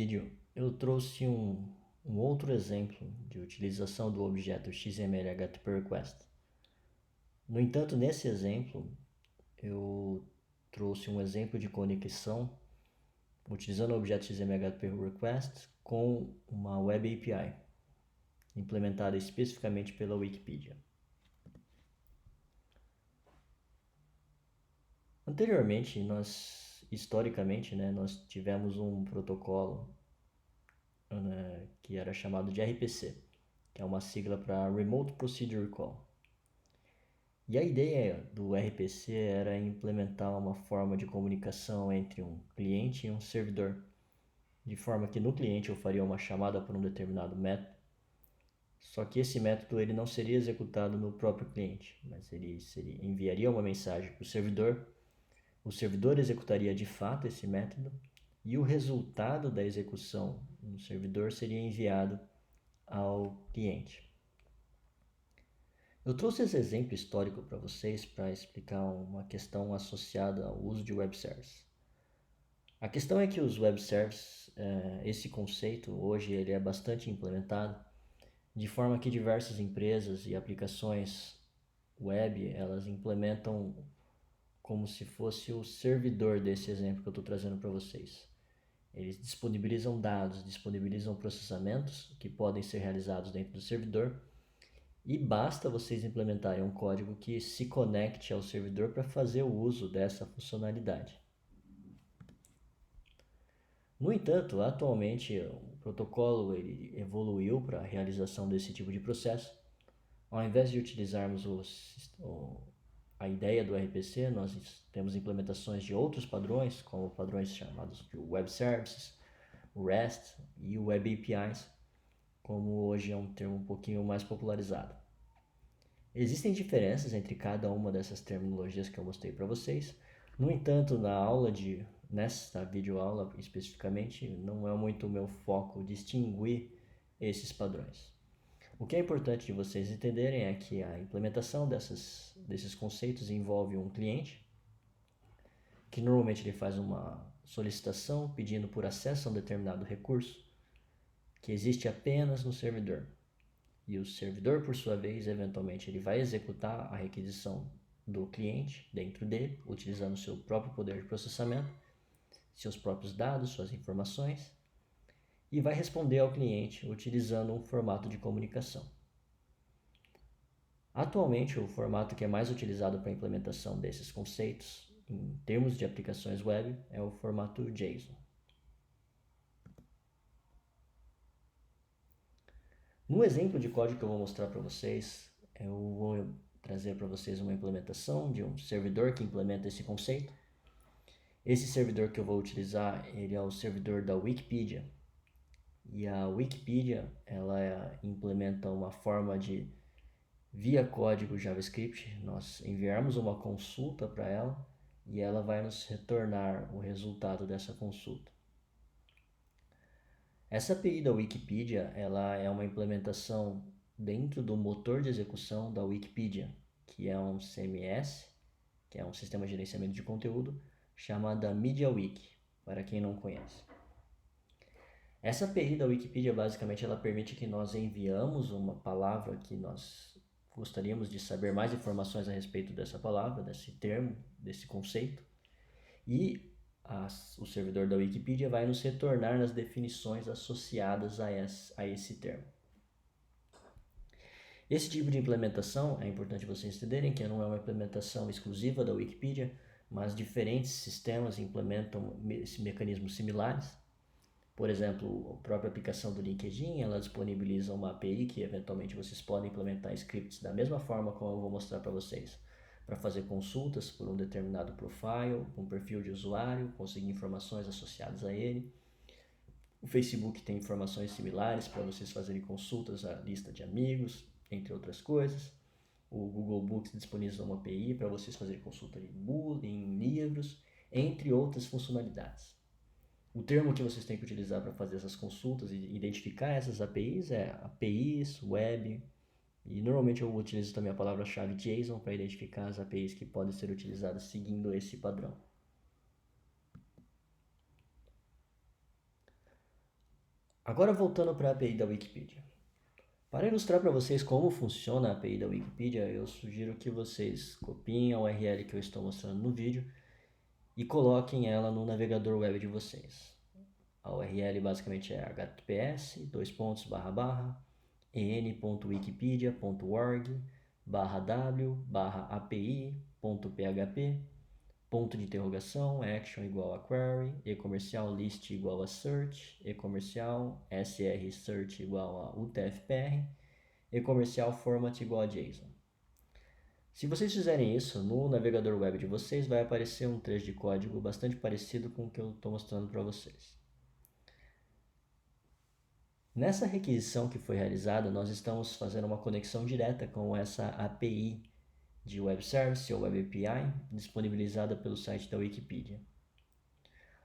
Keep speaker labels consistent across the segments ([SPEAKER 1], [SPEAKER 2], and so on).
[SPEAKER 1] Vídeo, eu trouxe um outro exemplo de utilização do objeto XML HTTP No entanto, nesse exemplo, eu trouxe um exemplo de conexão utilizando o objeto XML HTTP com uma Web API, implementada especificamente pela Wikipedia. Anteriormente, historicamente, nós tivemos um protocolo que era chamado de RPC, que é uma sigla para Remote Procedure Call. E a ideia do RPC era implementar uma forma de comunicação entre um cliente e um servidor, de forma que no cliente eu faria uma chamada por um determinado método, só que esse método ele não seria executado no próprio cliente, mas enviaria uma mensagem para o servidor executaria de fato esse método e o resultado da execução no servidor seria enviado ao cliente. Eu trouxe esse exemplo histórico para vocês para explicar uma questão associada ao uso de web services. A questão é que os web services, esse conceito hoje ele é bastante implementado, de forma que diversas empresas e aplicações web elas implementam como se fosse o servidor desse exemplo que eu estou trazendo para vocês. Eles disponibilizam dados, disponibilizam processamentos que podem ser realizados dentro do servidor e basta vocês implementarem um código que se conecte ao servidor para fazer o uso dessa funcionalidade. No entanto, atualmente o protocolo ele evoluiu para a realização desse tipo de processo. Ao invés de utilizarmos a ideia do RPC, nós temos implementações de outros padrões, como padrões chamados de Web Services, REST e Web APIs, como hoje é um termo um pouquinho mais popularizado. Existem diferenças entre cada uma dessas terminologias que eu mostrei para vocês. No entanto, nesta videoaula especificamente, não é muito o meu foco distinguir esses padrões. O que é importante de vocês entenderem é que a implementação desses conceitos envolve um cliente, que normalmente ele faz uma solicitação pedindo por acesso a um determinado recurso, que existe apenas no servidor. E o servidor, por sua vez, eventualmente ele vai executar a requisição do cliente dentro dele, utilizando seu próprio poder de processamento, seus próprios dados, suas informações, e vai responder ao cliente utilizando um formato de comunicação. Atualmente, o formato que é mais utilizado para a implementação desses conceitos, em termos de aplicações web, é o formato JSON. No exemplo de código que eu vou mostrar para vocês, eu vou trazer para vocês uma implementação de um servidor que implementa esse conceito. Esse servidor que eu vou utilizar, ele é o servidor da Wikipedia. E a Wikipedia, ela implementa uma forma de, via código JavaScript, nós enviarmos uma consulta para ela e ela vai nos retornar o resultado dessa consulta. Essa API da Wikipedia, ela é uma implementação dentro do motor de execução da Wikipedia, que é um CMS, que é um sistema de gerenciamento de conteúdo, chamada MediaWiki, para quem não conhece. Essa API da Wikipedia, basicamente, ela permite que nós enviamos uma palavra que nós gostaríamos de saber mais informações a respeito dessa palavra, desse termo, desse conceito, e o servidor da Wikipedia vai nos retornar as definições associadas a esse termo. Esse tipo de implementação, é importante vocês entenderem que não é uma implementação exclusiva da Wikipedia, mas diferentes sistemas implementam mecanismos similares. Por exemplo, a própria aplicação do LinkedIn, ela disponibiliza uma API que eventualmente vocês podem implementar scripts da mesma forma como eu vou mostrar para vocês, para fazer consultas por um determinado profile, um perfil de usuário, conseguir informações associadas a ele. O Facebook tem informações similares para vocês fazerem consultas à lista de amigos, entre outras coisas. O Google Books disponibiliza uma API para vocês fazerem consulta em livros, entre outras funcionalidades. O termo que vocês têm que utilizar para fazer essas consultas e identificar essas APIs é APIs, web, e normalmente eu utilizo também a palavra-chave JSON para identificar as APIs que podem ser utilizadas seguindo esse padrão. Agora voltando para a API da Wikipedia. Para ilustrar para vocês como funciona a API da Wikipedia, eu sugiro que vocês copiem a URL que eu estou mostrando no vídeo e coloquem ela no navegador web de vocês. A URL basicamente é https://en.wikipedia.org/w/api.php, ponto de interrogação, action igual a query, e-comercial list igual a search, e-comercial sr search igual a utf-pr, e-comercial format igual a JSON. Se vocês fizerem isso, no navegador web de vocês vai aparecer um trecho de código bastante parecido com o que eu estou mostrando para vocês. Nessa requisição que foi realizada, nós estamos fazendo uma conexão direta com essa API de Web Service ou Web API disponibilizada pelo site da Wikipedia.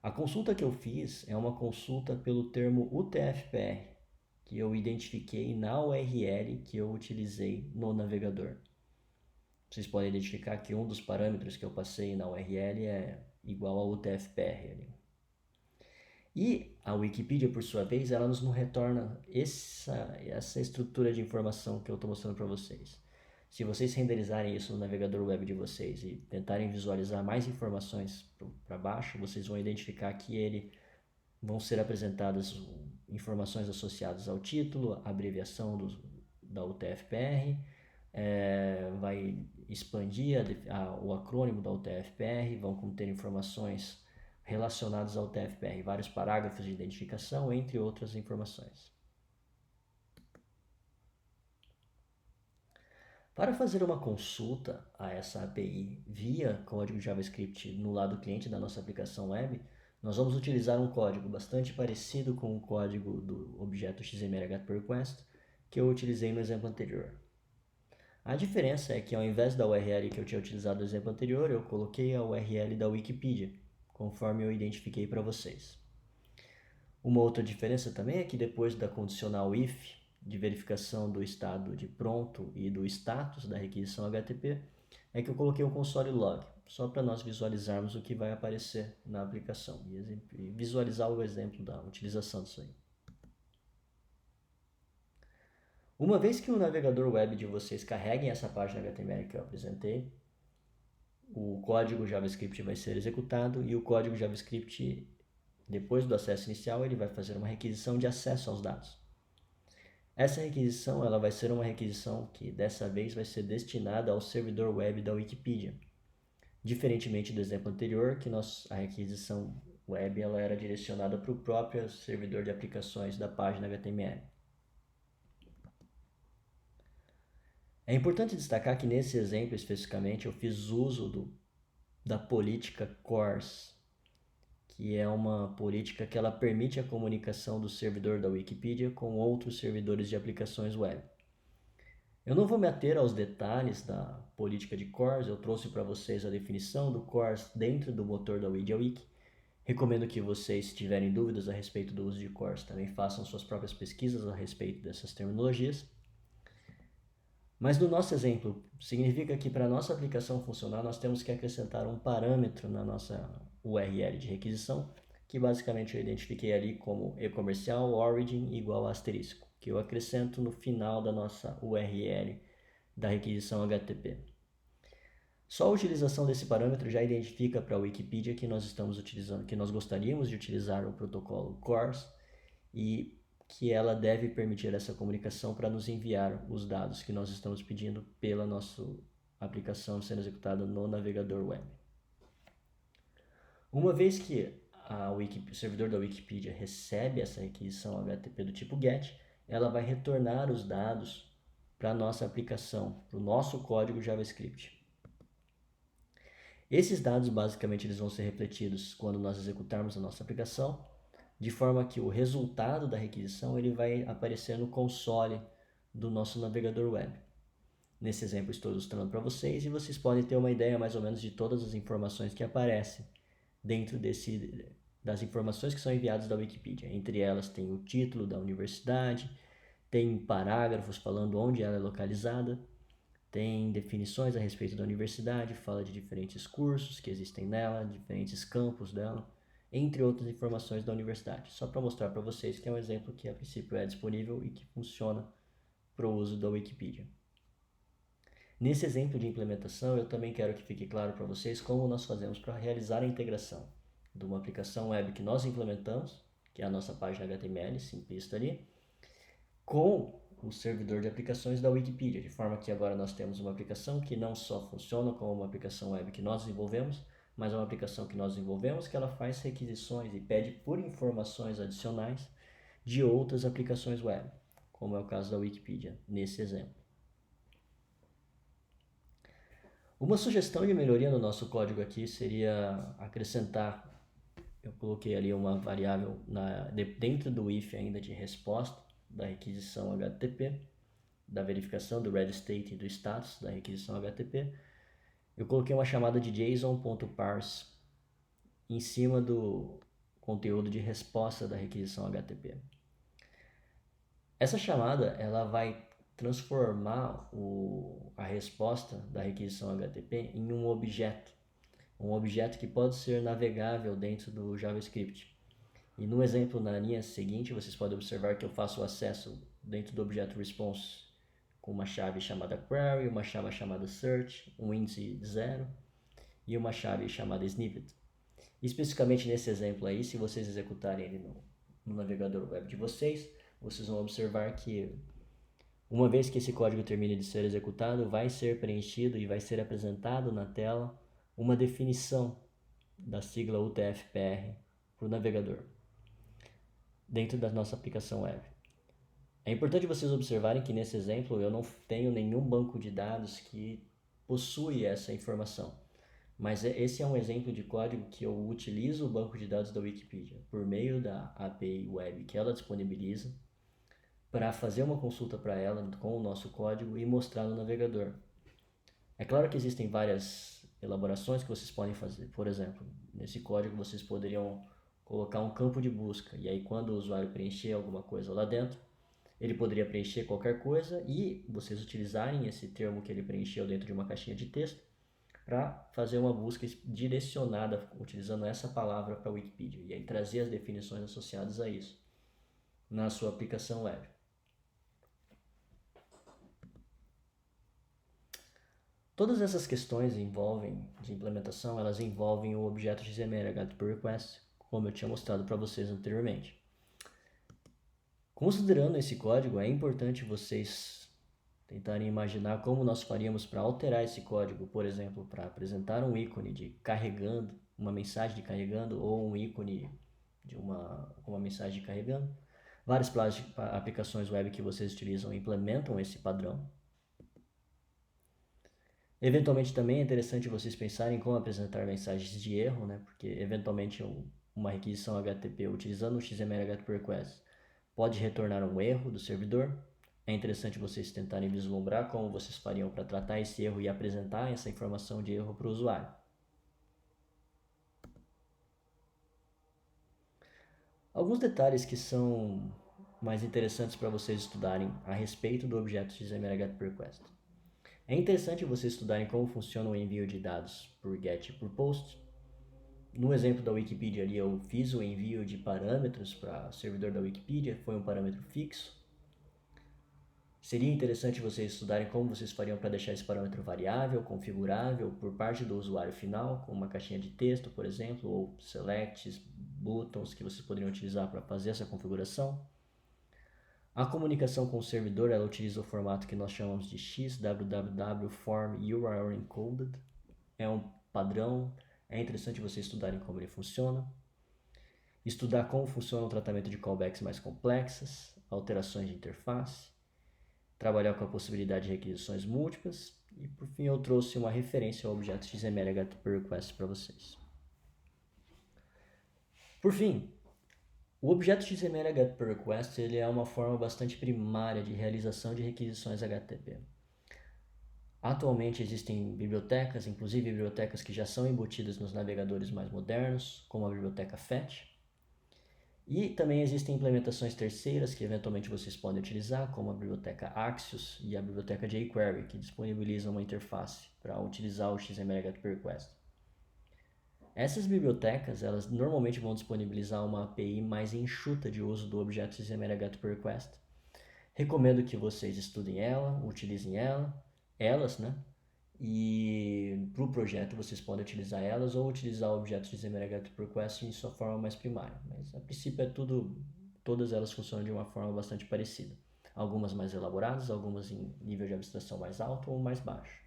[SPEAKER 1] A consulta que eu fiz é uma consulta pelo termo UTF-pr, que eu identifiquei na URL que eu utilizei no navegador. Vocês podem identificar que um dos parâmetros que eu passei na URL é igual ao UTF-pr. E a Wikipedia, por sua vez, ela nos retorna essa estrutura de informação que eu estou mostrando para vocês. Se vocês renderizarem isso no navegador web de vocês e tentarem visualizar mais informações para baixo, vocês vão identificar que vão ser apresentadas informações associadas ao título, a abreviação da UTF-pr, vai expandir o acrônimo da UTF-pr, vão conter informações relacionadas ao UTF-pr, vários parágrafos de identificação, entre outras informações. Para fazer uma consulta a essa API via código JavaScript no lado cliente da nossa aplicação web, nós vamos utilizar um código bastante parecido com o código do objeto XML HTTP-request que eu utilizei no exemplo anterior. A diferença é que ao invés da URL que eu tinha utilizado no exemplo anterior, eu coloquei a URL da Wikipedia, conforme eu identifiquei para vocês. Uma outra diferença também é que depois da condicional if, de verificação do estado de pronto e do status da requisição HTTP, é que eu coloquei um console log, só para nós visualizarmos o que vai aparecer na aplicação e visualizar o exemplo da utilização disso aí. Uma vez que o navegador web de vocês carreguem essa página HTML que eu apresentei, o código JavaScript vai ser executado e o código JavaScript, depois do acesso inicial, ele vai fazer uma requisição de acesso aos dados. Essa requisição ela vai ser uma requisição que dessa vez vai ser destinada ao servidor web da Wikipedia. Diferentemente do exemplo anterior, que a requisição web ela era direcionada para o próprio servidor de aplicações da página HTML. É importante destacar que nesse exemplo especificamente eu fiz uso da política CORS, que é uma política que ela permite a comunicação do servidor da Wikipedia com outros servidores de aplicações web. Eu não vou me ater aos detalhes da política de CORS, eu trouxe para vocês a definição do CORS dentro do motor da WikiWiki. Recomendo que vocês, se tiverem dúvidas a respeito do uso de CORS, também façam suas próprias pesquisas a respeito dessas terminologias. Mas no nosso exemplo, significa que para a nossa aplicação funcionar, nós temos que acrescentar um parâmetro na nossa URL de requisição, que basicamente eu identifiquei ali como e-comercial origin igual a asterisco, que eu acrescento no final da nossa URL da requisição HTTP. Só a utilização desse parâmetro já identifica para a Wikipedia que nós estamos utilizando, que nós gostaríamos de utilizar o protocolo CORS e que ela deve permitir essa comunicação para nos enviar os dados que nós estamos pedindo pela nossa aplicação sendo executada no navegador web. Uma vez que o servidor da Wikipedia recebe essa requisição HTTP do tipo GET, ela vai retornar os dados para a nossa aplicação, para o nosso código JavaScript. Esses dados basicamente eles vão ser refletidos quando nós executarmos a nossa aplicação, de forma que o resultado da requisição ele vai aparecer no console do nosso navegador web. Nesse exemplo estou ilustrando para vocês e vocês podem ter uma ideia mais ou menos de todas as informações que aparecem dentro das informações que são enviadas da Wikipedia. Entre elas tem o título da universidade, tem parágrafos falando onde ela é localizada, tem definições a respeito da universidade, fala de diferentes cursos que existem nela, diferentes campos dela, entre outras informações da universidade. Só para mostrar para vocês que é um exemplo que a princípio é disponível e que funciona para o uso da Wikipedia. Nesse exemplo de implementação, eu também quero que fique claro para vocês como nós fazemos para realizar a integração de uma aplicação web que nós implementamos, que é a nossa página HTML, simplista ali, com o servidor de aplicações da Wikipedia, de forma que agora nós temos uma aplicação que não só funciona como uma aplicação web que nós desenvolvemos, mas é uma aplicação que nós desenvolvemos que ela faz requisições e pede por informações adicionais de outras aplicações web, como é o caso da Wikipedia, nesse exemplo. Uma sugestão de melhoria no nosso código aqui seria acrescentar, eu coloquei ali uma variável dentro do if ainda de resposta da requisição HTTP, da verificação do ready state e do status da requisição HTTP. Eu coloquei uma chamada de json.parse em cima do conteúdo de resposta da requisição HTTP. Essa chamada ela vai transformar a resposta da requisição HTTP em um objeto que pode ser navegável dentro do JavaScript. E no exemplo na linha seguinte, vocês podem observar que eu faço o acesso dentro do objeto response com uma chave chamada query, uma chave chamada search, um índice 0 e uma chave chamada snippet. Especificamente nesse exemplo aí, se vocês executarem ele no navegador web de vocês vão observar que uma vez que esse código termine de ser executado, vai ser preenchido e vai ser apresentado na tela uma definição da sigla UTF-PR para o navegador, dentro da nossa aplicação web. É importante vocês observarem que nesse exemplo eu não tenho nenhum banco de dados que possui essa informação, mas esse é um exemplo de código que eu utilizo o banco de dados da Wikipedia por meio da API web que ela disponibiliza para fazer uma consulta para ela com o nosso código e mostrar no navegador. É claro que existem várias elaborações que vocês podem fazer. Por exemplo, nesse código vocês poderiam colocar um campo de busca e aí quando o usuário preencher alguma coisa lá dentro, ele poderia preencher qualquer coisa e vocês utilizarem esse termo que ele preencheu dentro de uma caixinha de texto para fazer uma busca direcionada utilizando essa palavra para a Wikipedia e aí trazer as definições associadas a isso na sua aplicação web. Todas essas questões de implementação, elas envolvem o objeto XML HTTP Request, como eu tinha mostrado para vocês anteriormente. Considerando esse código, é importante vocês tentarem imaginar como nós faríamos para alterar esse código, por exemplo, para apresentar um ícone de carregando, uma mensagem de carregando, ou um ícone de uma mensagem de carregando. Várias aplicações web que vocês utilizam implementam esse padrão. Eventualmente também é interessante vocês pensarem como apresentar mensagens de erro, né? Porque eventualmente uma requisição HTTP utilizando o XML HTTP Request pode retornar um erro do servidor. É interessante vocês tentarem vislumbrar como vocês fariam para tratar esse erro e apresentar essa informação de erro para o usuário. Alguns detalhes que são mais interessantes para vocês estudarem a respeito do objeto XML HTTP Request. É interessante vocês estudarem como funciona o envio de dados por GET e por POST. No exemplo da Wikipedia ali, eu fiz o envio de parâmetros para o servidor da Wikipedia, foi um parâmetro fixo. Seria interessante vocês estudarem como vocês fariam para deixar esse parâmetro variável, configurável por parte do usuário final, com uma caixinha de texto, por exemplo, ou selects, buttons que vocês poderiam utilizar para fazer essa configuração. A comunicação com o servidor, ela utiliza o formato que nós chamamos de XWWW Form URL Encoded. É um padrão, é interessante vocês estudarem como ele funciona. Estudar como funciona o tratamento de callbacks mais complexas, alterações de interface. Trabalhar com a possibilidade de requisições múltiplas. E por fim eu trouxe uma referência ao objeto XML HTTP Request para vocês. Por fim, o objeto XML HTTP Request ele é uma forma bastante primária de realização de requisições HTTP. Atualmente existem bibliotecas, inclusive bibliotecas que já são embutidas nos navegadores mais modernos, como a biblioteca Fetch. E também existem implementações terceiras que eventualmente vocês podem utilizar, como a biblioteca Axios e a biblioteca jQuery, que disponibilizam uma interface para utilizar o XML HTTP Request. Essas bibliotecas, elas normalmente vão disponibilizar uma API mais enxuta de uso do objeto XML GetRequest. Recomendo que vocês estudem ela, utilizem elas, né? E para o projeto vocês podem utilizar elas ou utilizar o objeto XML GetRequest em sua forma mais primária. Mas a princípio todas elas funcionam de uma forma bastante parecida. Algumas mais elaboradas, algumas em nível de abstração mais alto ou mais baixo.